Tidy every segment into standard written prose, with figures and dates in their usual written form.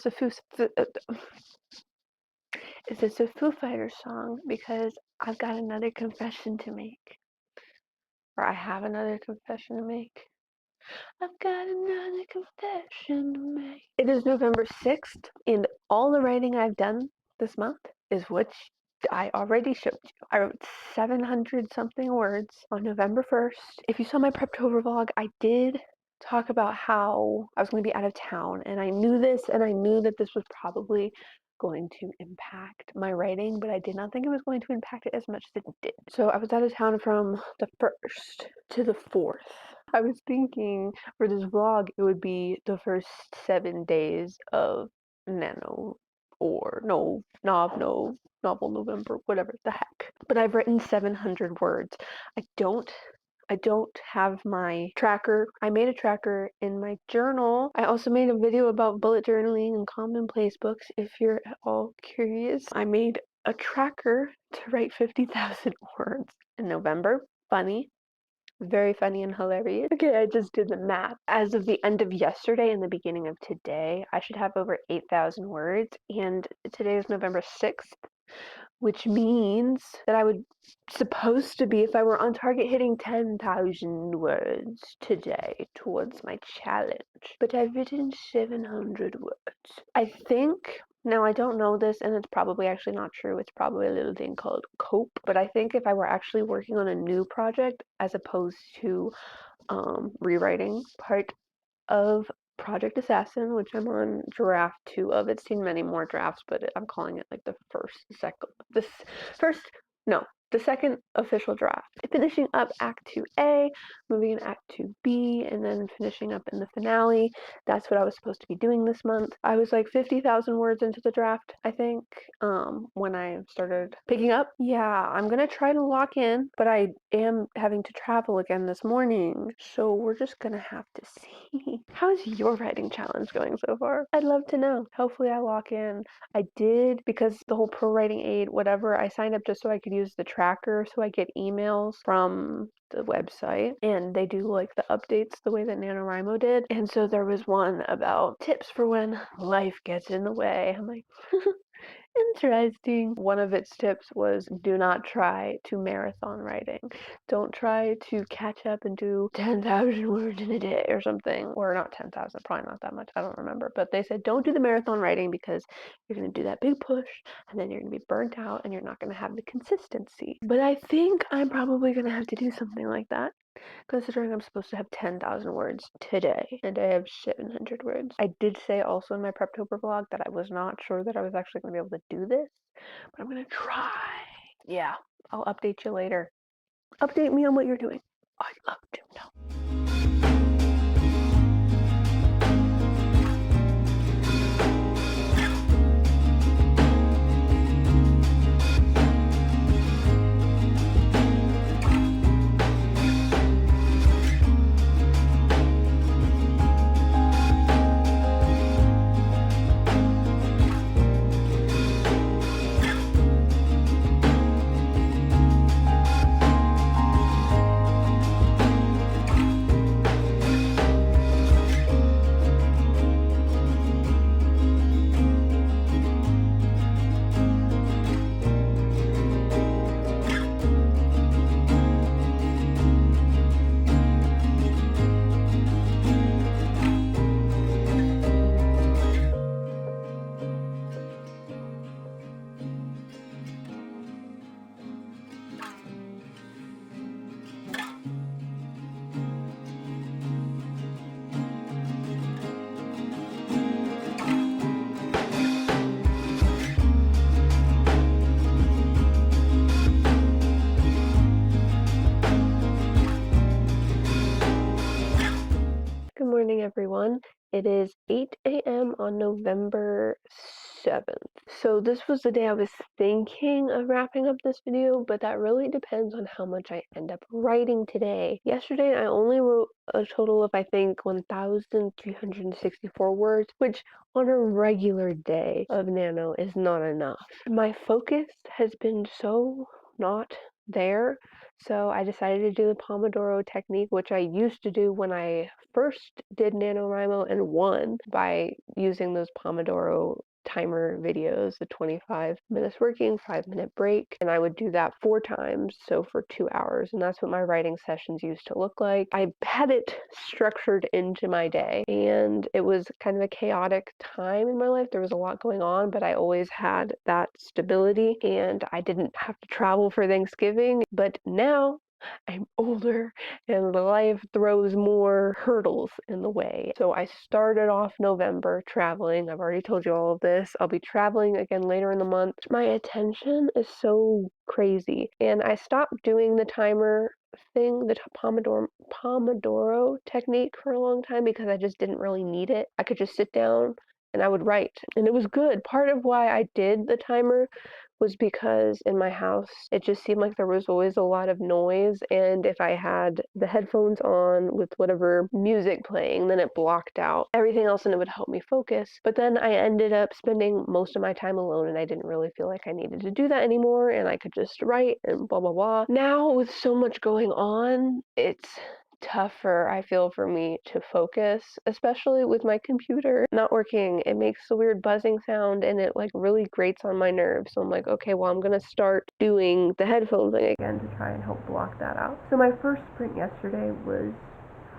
this a is this a Foo Fighters song? Because I've got another confession to make. Or I have another confession to make. I've got another confession to make. It is November 6th, and all the writing I've done this month is what I already showed you. I wrote 700 something words on November 1st. If you saw my Preptober vlog, I did talk about how I was going to be out of town, and I knew this, and I knew that this was probably going to impact my writing, but I did not think it was going to impact it as much as it did. So I was out of town from the 1st to the 4th. I was thinking for this vlog it would be the first 7 days of nano or no novel November, whatever the heck. But I've written 700 words. I don't have my tracker. I made a tracker in my journal. I also made a video about bullet journaling and commonplace books if you're at all curious. I made a tracker to write 50,000 words in November. Funny. Very funny and hilarious. Okay, I just did the math. As of the end of yesterday and the beginning of today, I should have over 8,000 words, and today is November 6th, which means that I would supposed to be, if I were on target, hitting 10,000 words today towards my challenge. But I've written 700 words. I think, now I don't know this, and it's probably actually not true. It's probably a little thing called cope. But I think if I were actually working on a new project as opposed to rewriting part of Project Assassin, which I'm on draft 2 of. It's seen many more drafts, but I'm calling it like the second official draft. Finishing up Act 2A, moving in Act 2B, and then finishing up in the finale. That's what I was supposed to be doing this month. I was like 50,000 words into the draft, I think, when I started picking up. Yeah, I'm gonna try to lock in, but I am having to travel again this morning, so we're just gonna have to see. How's your writing challenge going so far? I'd love to know. Hopefully I lock in. I did, because the whole pro writing aid, whatever, I signed up just so I could use the tracker, so I get emails from the website, and they do like the updates the way that NaNoWriMo did. And so there was one about tips for when life gets in the way. I'm like, interesting. One of its tips was do not try to marathon writing. Don't try to catch up and do 10,000 words in a day or something. Or not 10,000, probably not that much. I don't remember. But they said don't do the marathon writing because you're going to do that big push and then you're going to be burnt out and you're not going to have the consistency. But I think I'm probably going to have to do something like that, considering I'm supposed to have 10,000 words today, and I have 700 words. I did say also in my Preptober vlog that I was not sure that I was actually going to be able to do this, but I'm going to try. Yeah, I'll update you later. Update me on what you're doing. I'd love to know. Good morning, everyone. It is 8 a.m. on November 7th. So this was the day I was thinking of wrapping up this video, but that really depends on how much I end up writing today. Yesterday, I only wrote a total of, I think, 1,364 words, which on a regular day of Nano is not enough. My focus has been so not there So I decided to do the Pomodoro technique, which I used to do when I first did NaNoWriMo and won by using those Pomodoro timer videos, the 25 minutes working, 5-minute break, and I would do that 4 times, so for 2 hours, and that's what my writing sessions used to look like. I had it structured into my day, and it was kind of a chaotic time in my life. There was a lot going on, but I always had that stability, and I didn't have to travel for Thanksgiving. But now I'm older and life throws more hurdles in the way. So I started off November traveling. I've already told you all of this. I'll be traveling again later in the month. My attention is so crazy, and I stopped doing the timer thing, the Pomodoro technique for a long time because I just didn't really need it. I could just sit down and I would write, and it was good. Part of why I did the timer was because in my house it just seemed like there was always a lot of noise, and if I had the headphones on with whatever music playing, then it blocked out everything else and it would help me focus. But then I ended up spending most of my time alone, and I didn't really feel like I needed to do that anymore, and I could just write and blah blah blah. Now with so much going on, it's tougher, I feel, for me to focus, especially with my computer not working. It makes a weird buzzing sound and it like really grates on my nerves. So I'm like, okay, well, I'm gonna start doing the headphone thing again to try and help block that out. So my first sprint yesterday was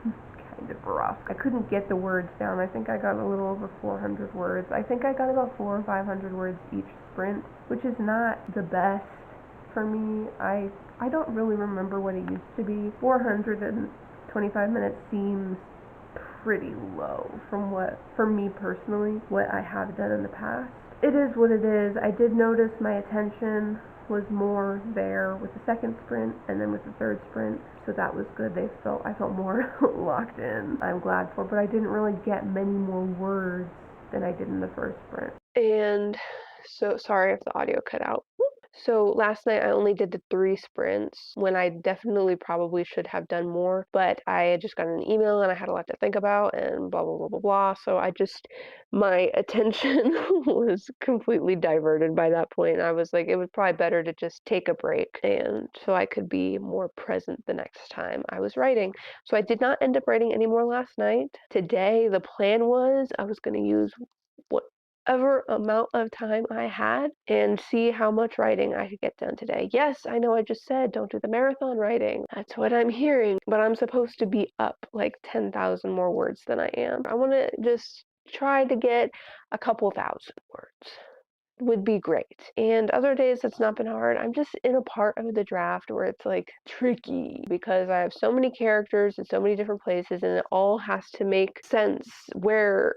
kind of rough. I couldn't get the words down. I think I got a little over 400 words. I think I got about 400 or 500 words each sprint, which is not the best for me. I don't really remember what it used to be. 425 minutes seems pretty low for me personally, what I have done in the past. It is what it is. I did notice my attention was more there with the second sprint and then with the third sprint, so that was good. I felt more locked in. I'm glad for, but I didn't really get many more words than I did in the first sprint. And so sorry if the audio cut out. So last night I only did the 3 sprints when I definitely probably should have done more, but I had just gotten an email and I had a lot to think about and blah, blah, blah, blah, blah. So my attention was completely diverted by that point. I was like, it was probably better to just take a break and so I could be more present the next time I was writing. So I did not end up writing any more last night. Today, the plan was I was going to use whatever amount of time I had and see how much writing I could get done today. Yes, I know I just said don't do the marathon writing. That's what I'm hearing, but I'm supposed to be up like 10,000 more words than I am. I want to just try to get a couple thousand words. Would be great. And other days it's not been hard. I'm just in a part of the draft where it's like tricky because I have so many characters in so many different places and it all has to make sense where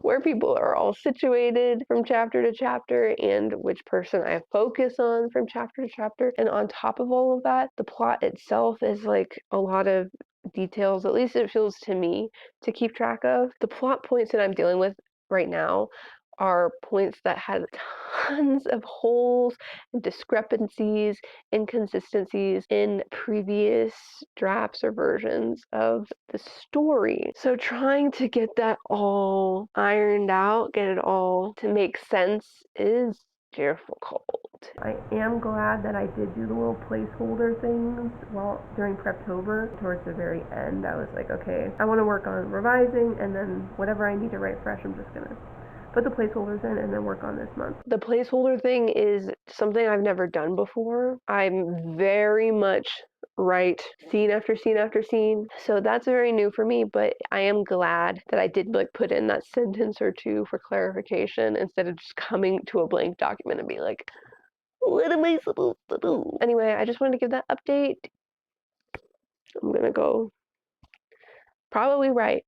where people are all situated from chapter to chapter and which person I focus on from chapter to chapter. And on top of all of that, the plot itself is like a lot of details, at least it feels to me, to keep track of. The plot points that I'm dealing with right now are points that had tons of holes and discrepancies, inconsistencies in previous drafts or versions of the story. So trying to get that all ironed out, get it all to make sense is difficult. I am glad that I did do the little placeholder things during Preptober. Towards the very end, I was like, okay, I want to work on revising, and then whatever I need to write fresh, I'm just gonna put the placeholders in and then work on this month. The placeholder thing is something I've never done before. I'm very much write scene after scene after scene, so that's very new for me, but I am glad that I did like put in that sentence or two for clarification instead of just coming to a blank document and being like, what am I supposed to do? Anyway, I just wanted to give that update. I'm gonna go probably write.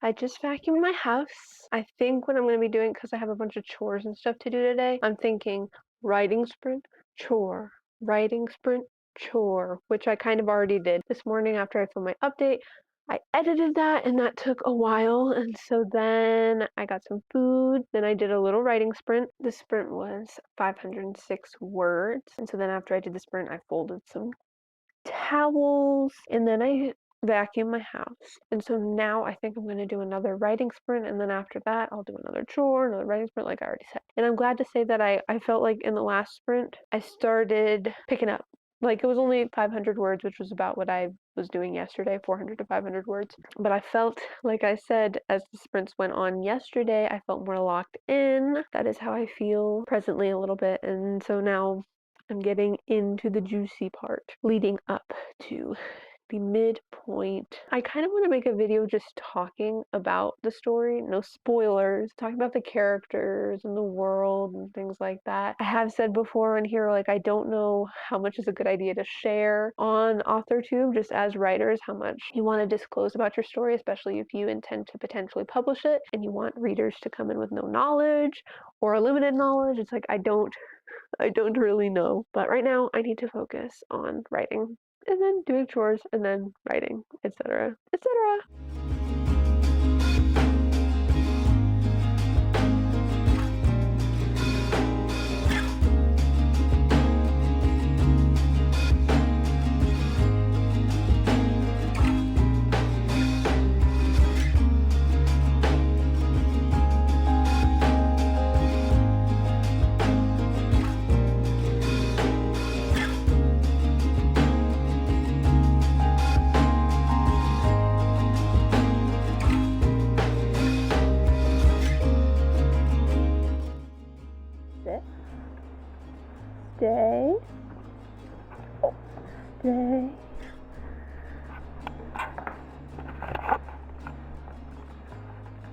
I just vacuumed my house. I think what I'm going to be doing, because I have a bunch of chores and stuff to do today, I'm thinking writing sprint, chore, writing sprint, chore, which I kind of already did this morning after I filmed my update. I edited that and that took a while, and so then I got some food, then I did a little writing sprint. The sprint was 506 words, and so then after I did the sprint, I folded some towels, and then I vacuumed my house. And so now I think I'm going to do another writing sprint, and then after that I'll do another chore, another writing sprint, like I already said. And I'm glad to say that I felt like in the last sprint I started picking up. Like, it was only 500 words, which was about what I was doing yesterday, 400 to 500 words. But I felt, like I said, as the sprints went on yesterday, I felt more locked in. That is how I feel presently a little bit. And so now I'm getting into the juicy part leading up to the midpoint. I kind of want to make a video just talking about the story, no spoilers, talking about the characters and the world and things like that. I have said before on here, like, I don't know how much is a good idea to share on AuthorTube, just as writers, how much you want to disclose about your story, especially if you intend to potentially publish it and you want readers to come in with no knowledge or limited knowledge. It's like, I don't really know. But right now I need to focus on writing and then doing chores and then writing, etc., etc. Stay. Stay.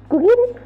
Go get it.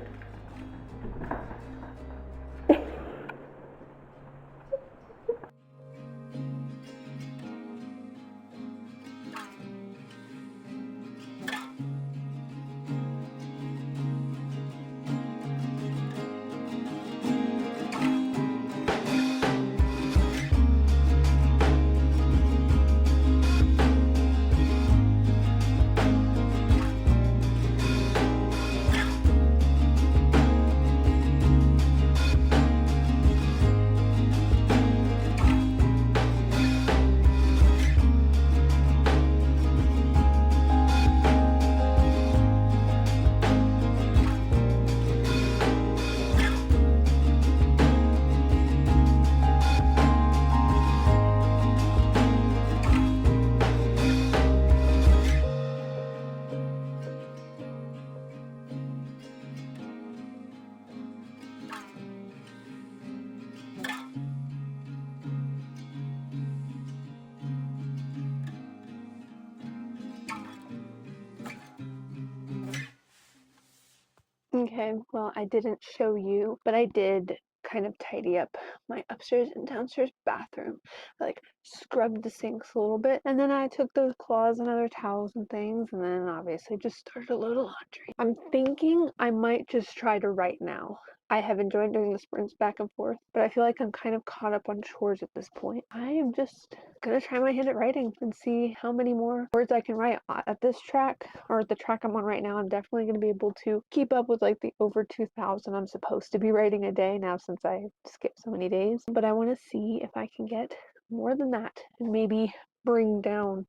Okay, well, I didn't show you, but I did kind of tidy up my upstairs and downstairs bathroom. I like scrubbed the sinks a little bit, and then I took those cloths and other towels and things, and then obviously just started a load of laundry. I'm thinking I might just try to write now. I have enjoyed doing the sprints back and forth, but I feel like I'm kind of caught up on chores at this point. I am just gonna try my hand at writing and see how many more words I can write. At this track, or the track I'm on right now, I'm definitely gonna be able to keep up with like the over 2,000 I'm supposed to be writing a day now since I skipped so many days. But I want to see if I can get more than that and maybe bring down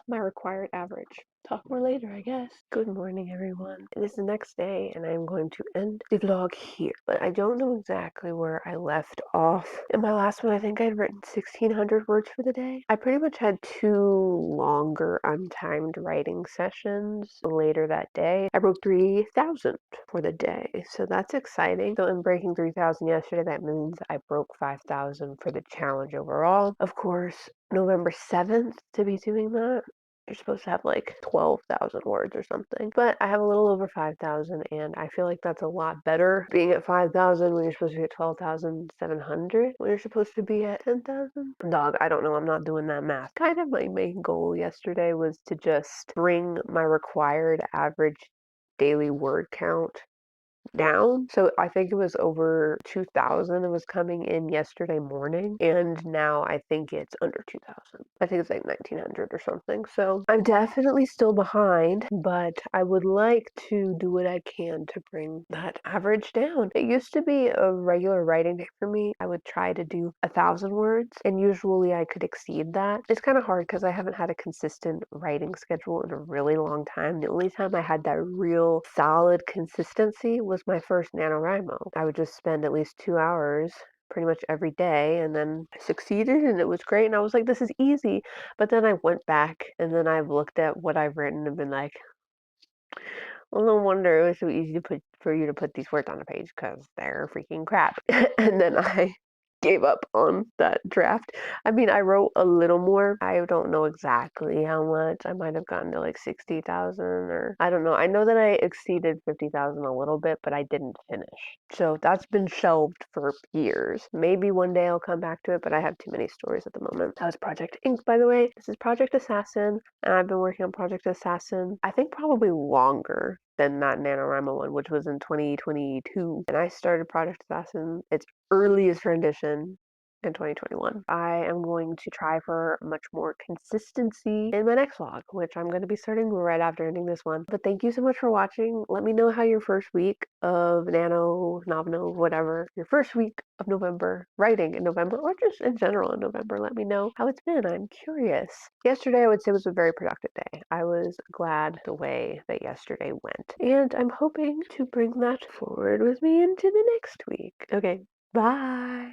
my required average. Talk more later, I guess. Good morning, everyone. It is the next day, and I'm going to end the vlog here. But I don't know exactly where I left off. In my last one, I think I'd written 1,600 words for the day. I pretty much had 2 longer untimed writing sessions later that day. I broke 3,000 for the day, so that's exciting. So in breaking 3,000 yesterday, that means I broke 5,000 for the challenge overall. Of course, November 7th to be doing that. You're supposed to have like 12,000 words or something. But I have a little over 5,000, and I feel like that's a lot better being at 5,000 when you're supposed to be at 12,700 when you're supposed to be at 10,000. Dog, I don't know. I'm not doing that math. Kind of my main goal yesterday was to just bring my required average daily word count down. So I think it was over 2,000. It was coming in yesterday morning, and now I think it's under 2,000. I think it's like 1,900 or something. So I'm definitely still behind, but I would like to do what I can to bring that average down. It used to be a regular writing day for me. I would try to do 1,000 words, and usually I could exceed that. It's kind of hard because I haven't had a consistent writing schedule in a really long time. The only time I had that real solid consistency was my first NaNoWriMo. I would just spend at least 2 hours pretty much every day, and then I succeeded and it was great, and I was like, this is easy. But then I went back and then I've looked at what I've written and been like, well, no wonder it was so easy to put for you to put these words on a page because they're freaking crap. And then I gave up on that draft. I mean, I wrote a little more. I don't know exactly how much. I might have gotten to like 60,000 or I don't know. I know that I exceeded 50,000 a little bit, but I didn't finish. So that's been shelved for years. Maybe one day I'll come back to it, but I have too many stories at the moment. That was Project Ink, by the way. This is Project Assassin, and I've been working on Project Assassin, I think probably longer than that NaNoWriMo one, which was in 2022. And I started Project Assassin, its earliest rendition, in 2021. I am going to try for much more consistency in my next vlog, which I'm going to be starting right after ending this one. But thank you so much for watching. Let me know how your first week of Nano, novnov, whatever, your first week of November, writing in November, or just in general in November. Let me know how it's been. I'm curious. Yesterday, I would say was a very productive day. I was glad the way that yesterday went. And I'm hoping to bring that forward with me into the next week. Okay, bye.